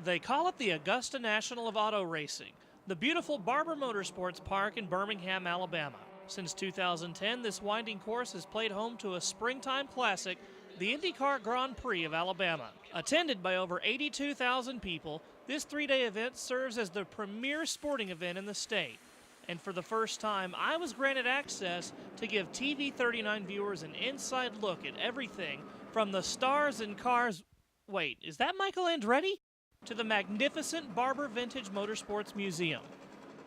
They call it the Augusta National of Auto Racing, the beautiful Barber Motorsports Park in Birmingham, Alabama. Since 2010, this winding course has played home to a springtime classic, the IndyCar Grand Prix of Alabama. Attended by over 82,000 people, this three-day event serves as the premier sporting event in the state. And for the first time, I was granted access to give TV 39 viewers an inside look at everything from the stars and cars. Wait, is that Michael Andretti? To the magnificent Barber Vintage Motorsports Museum.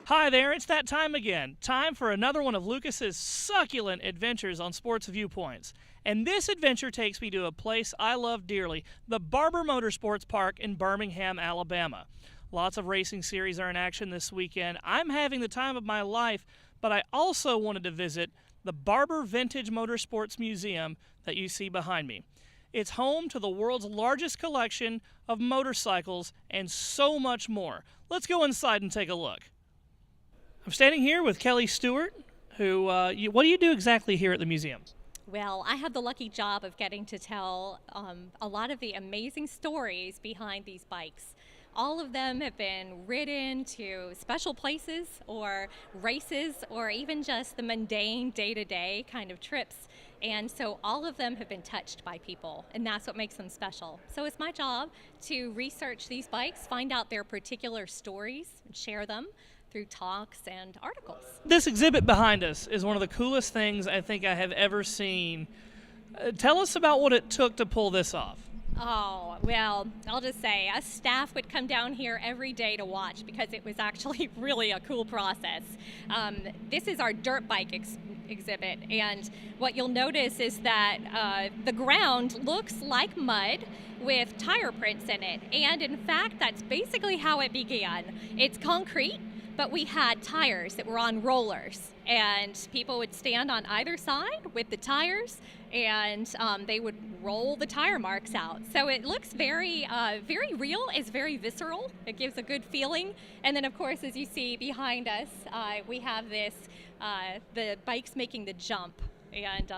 Hi there, it's that time again. Time for another one of Lucas's succulent adventures on Sports Viewpoints. And this adventure takes me to a place I love dearly, the Barber Motorsports Park in Birmingham, Alabama. Lots of racing series are in action this weekend. I'm having the time of my life, but I also wanted to visit the Barber Vintage Motorsports Museum that you see behind me. It's home to the world's largest collection of motorcycles and so much more. Let's go inside and take a look. I'm standing here with Kelly Stewart, who, what do you do exactly here at the museum? Well, I have the lucky job of getting to tell a lot of the amazing stories behind these bikes. All of them have been ridden to special places or races or even just the mundane day-to-day kind of trips. And so all of them have been touched by people, and that's what makes them special. So it's my job to research these bikes, find out their particular stories, and share them through talks and articles. This exhibit behind us is one of the coolest things I think I have ever seen. Tell us about what it took to pull this off. Oh, well, I'll just say, us staff would come down here every day to watch because it was actually really a cool process. This is our dirt bike exhibit, and what you'll notice is that the ground looks like mud with tire prints in it, and in fact, that's basically how it began. It's concrete, but we had tires that were on rollers, and people would stand on either side with the tires, and they would roll the tire marks out. So it looks very real. It's very visceral. It gives a good feeling. And then, of course, as you see behind us, we have this, the bikes making the jump, and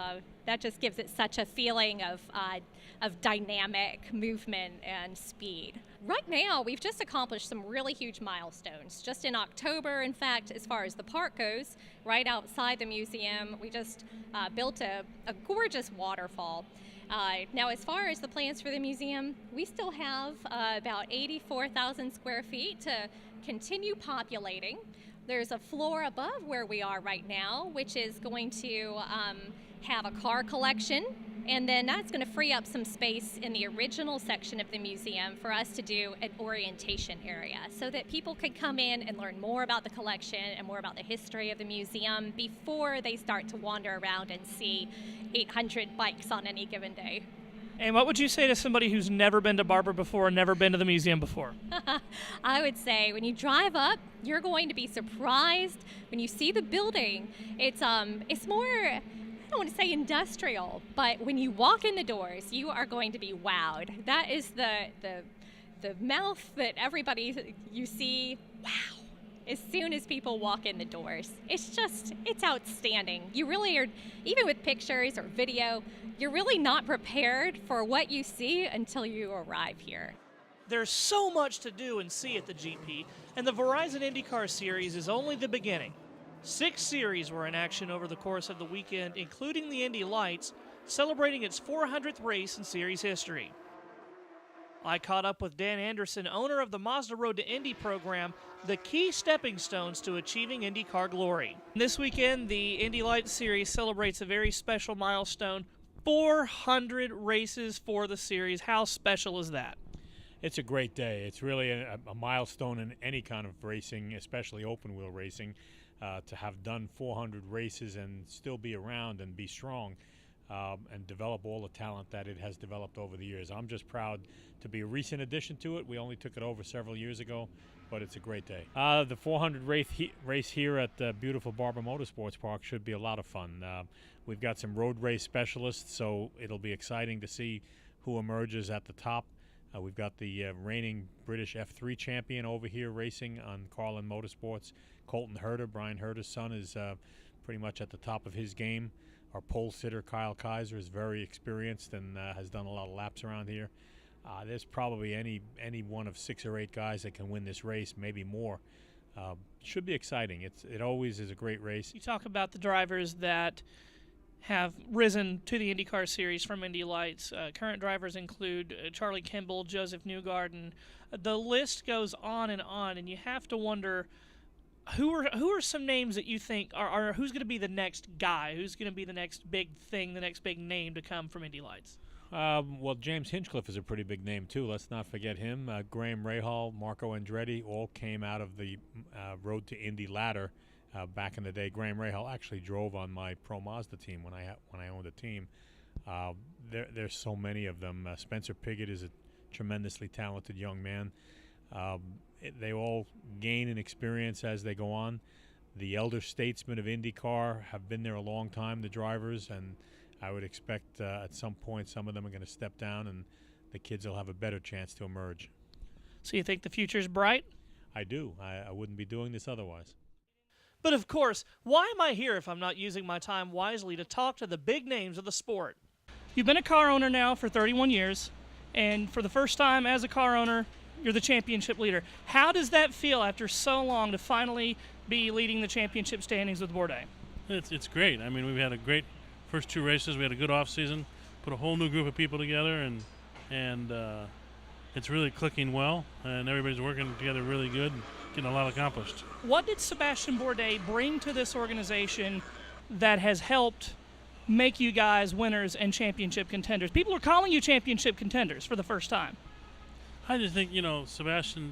that just gives it such a feeling of dynamic movement and speed. Right now, we've just accomplished some really huge milestones. Just in October, in fact, as far as the park goes, right outside the museum, we just built a gorgeous waterfall. Now, as far as the plans for the museum, we still have about 84,000 square feet to continue populating. There's a floor above where we are right now, which is going to have a car collection, and then that's going to free up some space in the original section of the museum for us to do an orientation area so that people can come in and learn more about the collection and more about the history of the museum before they start to wander around and see 800 bikes on any given day. And what would you say to somebody who's never been to Barber before and never been to the museum before? I would say when you drive up, you're going to be surprised when you see the building. It's more, I don't want to say industrial, but when you walk in the doors, you are going to be wowed. That is the mouth that everybody you see, wow. As soon as people walk in the doors. It's outstanding. You really are, even with pictures or video, you're really not prepared for what you see until you arrive here. There's so much to do and see at the GP, and the Verizon IndyCar Series is only the beginning. 6 series were in action over the course of the weekend, including the Indy Lights, celebrating its 400th race in series history. I caught up with Dan Anderson, owner of the Mazda Road to Indy program, the key stepping stones to achieving IndyCar glory. This weekend, the Indy Lights Series celebrates a very special milestone, 400 races for the series. How special is that? It's a great day. It's really a milestone in any kind of racing, especially open-wheel racing, to have done 400 races and still be around and be strong. And develop all the talent that it has developed over the years. I'm just proud to be a recent addition to it. We only took it over several years ago, but it's a great day. The 400 race here at the beautiful Barber Motorsports Park should be a lot of fun. We've got some road race specialists, so it'll be exciting to see who emerges at the top. We've got the reigning British F3 champion over here racing on Carlin Motorsports. Colton Herter, Brian Herter's son, is pretty much at the top of his game. Our pole sitter, Kyle Kaiser, is very experienced and has done a lot of laps around here. there's probably any one of 6 or 8 guys that can win this race, maybe more. Should be exciting. It always is a great race. You talk about the drivers that have risen to the IndyCar Series from Indy Lights. Current drivers include Charlie Kimball, Joseph Newgarden. The list goes on, and you have to wonder who are some names that you think are who's going to be the next guy, who's going to be the next big thing, the next big name to come from Indy Lights. Well, James Hinchcliffe is a pretty big name, too. Let's not forget him. Graham Rahal, Marco Andretti all came out of the Road to Indy ladder back in the day. Graham Rahal actually drove on my Pro Mazda team when I owned a team. There's so many of them. Spencer Pigot is a tremendously talented young man. They all gain in experience as they go on. The elder statesmen of IndyCar have been there a long time, the drivers, and I would expect at some point some of them are going to step down and the kids will have a better chance to emerge. So you think the future's bright? I do. I wouldn't be doing this otherwise. But of course, why am I here if I'm not using my time wisely to talk to the big names of the sport? You've been a car owner now for 31 years, and for the first time as a car owner, you're the championship leader. How does that feel after so long to finally be leading the championship standings with Bourdais? It's great. I mean, we've had a great first 2 races. We had a good off season, put a whole new group of people together, and it's really clicking well, and everybody's working together really good and getting a lot accomplished. What did Sébastien Bourdais bring to this organization that has helped make you guys winners and championship contenders? People are calling you championship contenders for the first time. I just think, Sébastien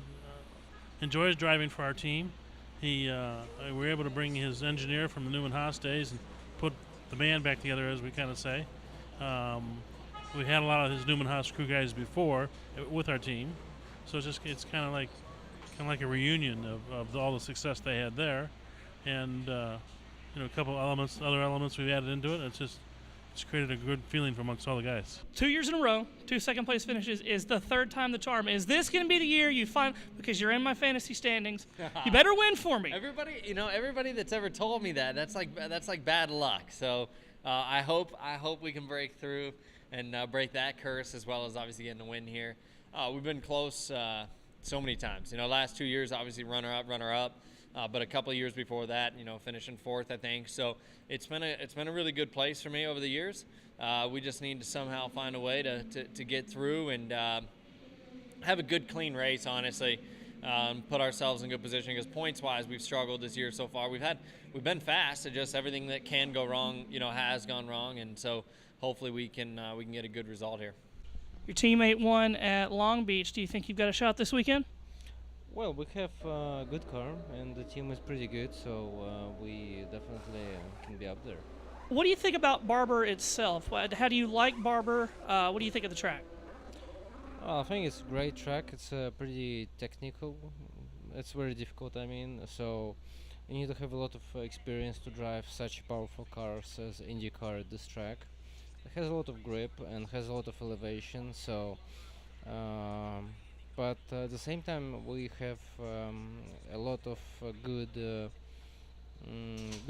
enjoys driving for our team. We were able to bring his engineer from the Newman Haas days and put the band back together, as we kind of say. We had a lot of his Newman Haas crew guys before with our team, so it's kind of like a reunion of all the success they had there, and a couple other elements we've added into it. It's created a good feeling amongst all the guys. 2 years in a row, 2 second-place finishes is the third time the charm. Is this going to be the year you find, because you're in my fantasy standings, you better win for me? Everybody that's ever told me that's like bad luck. So I hope we can break through and break that curse, as well as obviously getting a win here. We've been close so many times. Last 2 years, obviously runner-up. But a couple of years before that, finishing 4th, I think. So it's been a really good place for me over the years. We just need to somehow find a way to get through and have a good, clean race, honestly. Put ourselves in good position, because points-wise, we've struggled this year so far. We've been fast. It just everything that can go wrong, has gone wrong, and so hopefully we can get a good result here. Your teammate won at Long Beach. Do you think you've got a shot this weekend? Well, we have a good car, and the team is pretty good, so we definitely can be up there. What do you think about Barber itself? How do you like Barber? What do you think of the track? I think it's a great track. It's pretty technical. It's very difficult, so you need to have a lot of experience to drive such powerful cars as IndyCar at this track. It has a lot of grip and has a lot of elevation, so but at the same time we have a lot of good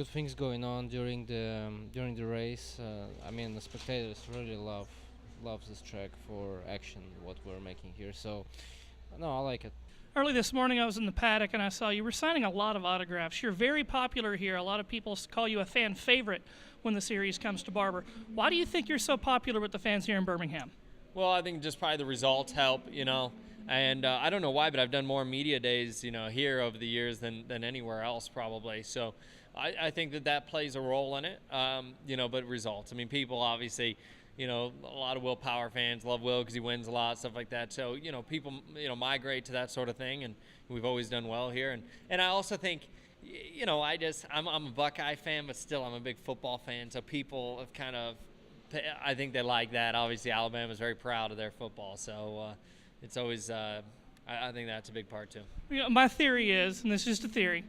things going on during the race. The spectators really love this track for action, what we're making here, so no, I like it. Early this morning I was in the paddock and I saw you were signing a lot of autographs. You're very popular here. A lot of people call you a fan favorite when the series comes to Barber. Why do you think you're so popular with the fans here in Birmingham? Well, I think just probably the results help, and I don't know why, but I've done more media days, here over the years than anywhere else probably. So I think that plays a role in it, but results. People obviously, a lot of Will Power fans love Will because he wins a lot, stuff like that. So, people, migrate to that sort of thing, and we've always done well here. And I also think, I'm a Buckeye fan, but still I'm a big football fan. So people have kind of, I think they like that. Obviously, Alabama's very proud of their football. So it's always, I think that's a big part too. My theory is, and this is just a theory,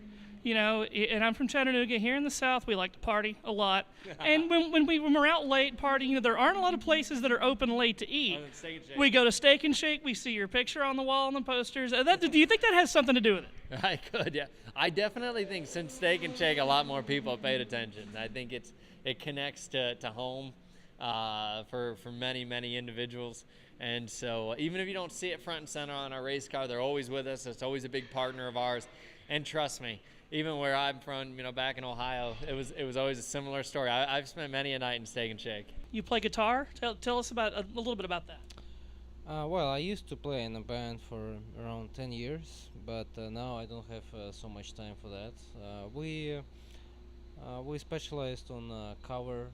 and I'm from Chattanooga. Here in the South, we like to party a lot. And when we're out late partying, there aren't a lot of places that are open late to eat. We go to Steak and Shake. We see your picture on the wall on the posters. Do you think that has something to do with it? I could, yeah. I definitely think since Steak and Shake, a lot more people have paid attention. I think it connects to home. for many individuals. And so even if you don't see it front and center on our race car, they're always with us. It's always a big partner of ours. And trust me, even where I'm from, back in Ohio, it was always a similar story. I've spent many a night in Steak and Shake. You play guitar? Tell us about a little bit about that. Well, I used to play in a band for around 10 years, but now I don't have so much time for that. We specialized on cover,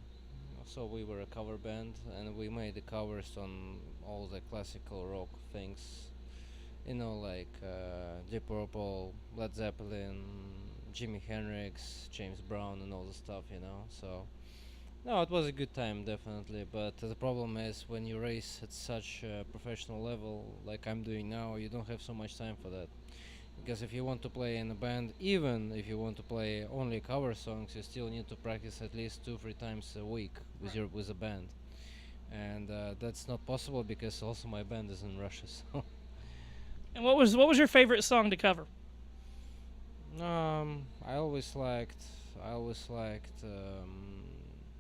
so we were a cover band, and we made the covers on all the classical rock things, like Deep Purple, Led Zeppelin, Jimi Hendrix, James Brown, and all the stuff, So, no, it was a good time, definitely. But the problem is when you race at such a professional level, like I'm doing now, you don't have so much time for that. Because if you want to play in a band, even if you want to play only cover songs, you still need to practice at least 2-3 times a week with a band, and that's not possible because also my band is in Russia. So. And what was your favorite song to cover? I always liked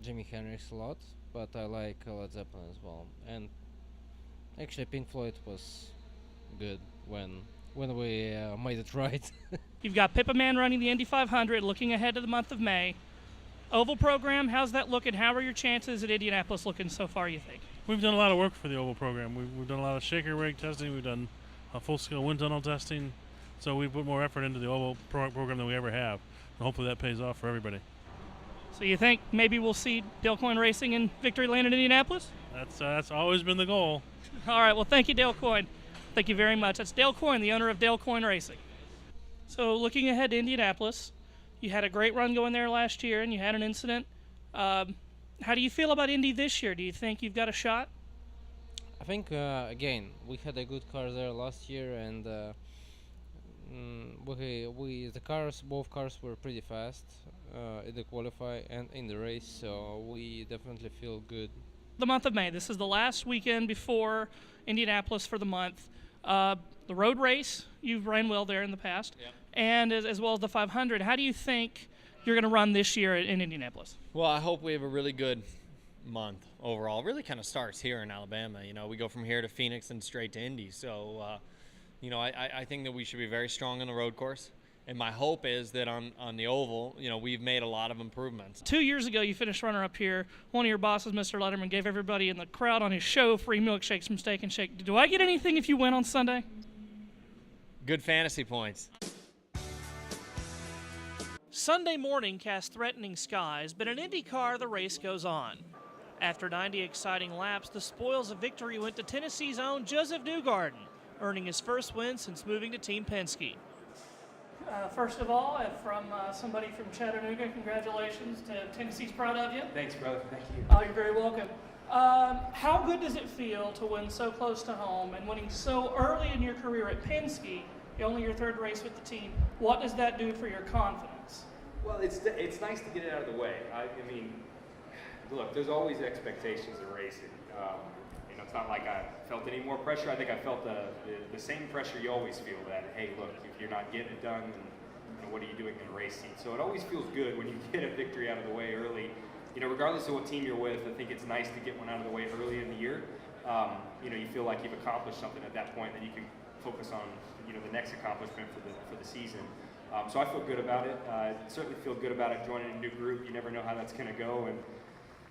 Jimi Hendrix a lot, but I like Led Zeppelin as well. And actually, Pink Floyd was good when we made it right. You've got Pippa Man running the Indy 500, looking ahead to the month of May. Oval program, how's that looking? How are your chances at Indianapolis looking so far, you think? We've done a lot of work for the Oval program. We've done a lot of shaker rig testing. We've done full-scale wind tunnel testing. So we put more effort into the Oval program than we ever have. And hopefully that pays off for everybody. So you think maybe we'll see Dale Coyne Racing in Victory Lane in Indianapolis? That's always been the goal. All right, well, thank you, Dale Coyne. Thank you very much. That's Dale Coyne, the owner of Dale Coyne Racing. So looking ahead to Indianapolis, you had a great run going there last year, and you had an incident. How do you feel about Indy this year? Do you think you've got a shot? I think again we had a good car there last year, and both cars were pretty fast in the qualify and in the race, so we definitely feel good. The month of May, this is the last weekend before Indianapolis for the month. The road race, you've ran well there in the past, Yep. and as well as the 500. How do you think you're going to run this year in Indianapolis? Well, I hope we have a really good month overall. It really kind of starts here in Alabama. We go from here to Phoenix and straight to Indy. So, I think that we should be very strong on the road course. And my hope is that on the oval, we've made a lot of improvements. 2 years ago, you finished runner-up here. One of your bosses, Mr. Letterman, gave everybody in the crowd on his show free milkshakes from Steak and Shake. Do I get anything if you win on Sunday? Good fantasy points. Sunday morning cast threatening skies, but in IndyCar, the race goes on. After 90 exciting laps, the spoils of victory went to Tennessee's own Joseph Newgarden, earning his first win since moving to Team Penske. First of all, from somebody from Chattanooga, congratulations to Tennessee's proud of you. Thanks, brother. Thank you. Oh, you're very welcome. How good does it feel to win so close to home and winning so early in your career at Penske, only your third race with the team? What does that do for your confidence? Well, it's nice to get it out of the way. I mean, look, there's always expectations in racing. It's not like I felt any more pressure. I think I felt the same pressure you always feel, that, hey, look, if you're not getting it done, then what are you doing in a race seat? So it always feels good when you get a victory out of the way early. Regardless of what team you're with, I think it's nice to get one out of the way early in the year. You feel like you've accomplished something at that point, then you can focus on the next accomplishment for the season. So I feel good about it. I certainly feel good about it joining a new group. You never know how that's going to go, and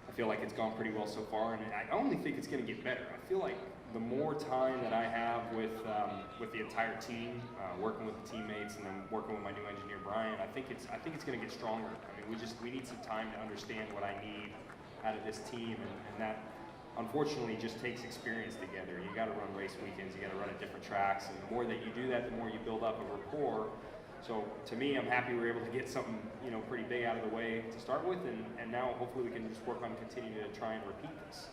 I feel like it's gone pretty well so far, and I only think it's going to get better. I feel like the more time that I have with the entire team, working with the teammates, and then working with my new engineer Brian, I think it's going to get stronger. I mean, we need some time to understand what I need out of this team, and that unfortunately just takes experience together. You got to run race weekends, you got to run at different tracks, and the more that you do that, the more you build up a rapport. So to me, I'm happy we were able to get something pretty big out of the way to start with, and now hopefully we can just work on continuing to try and repeat this.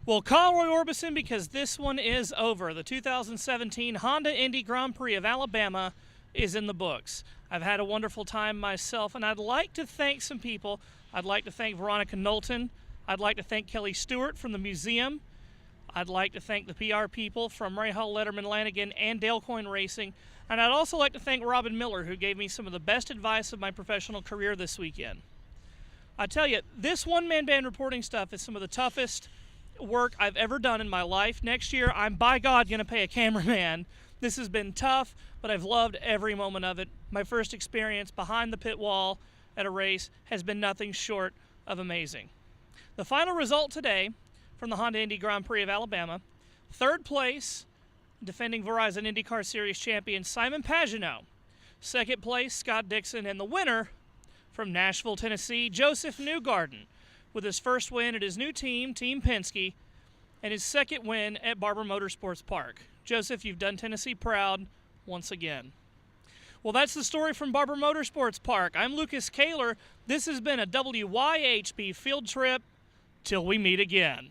Well, call Roy Orbison because this one is over. The 2017 Honda Indy Grand Prix of Alabama is in the books. I've had a wonderful time myself, and I'd like to thank some people. I'd like to thank Veronica Knowlton. I'd like to thank Kelly Stewart from the museum. I'd like to thank the PR people from Ray Hall, Letterman, Lanigan, and Dale Coyne Racing. And I'd also like to thank Robin Miller, who gave me some of the best advice of my professional career this weekend. I tell you, this one-man band reporting stuff is some of the toughest work I've ever done in my life. Next year, I'm by God going to pay a cameraman. This has been tough, but I've loved every moment of it. My first experience behind the pit wall at a race has been nothing short of amazing. The final result today from the Honda Indy Grand Prix of Alabama, third place, defending Verizon IndyCar Series champion Simon Pagenaud. Second place, Scott Dixon, and the winner from Nashville, Tennessee, Joseph Newgarden, with his first win at his new team, Team Penske, and his second win at Barber Motorsports Park. Joseph, you've done Tennessee proud once again. Well, that's the story from Barber Motorsports Park. I'm Lucas Kaler. This has been a WYHB field trip. Till we meet again.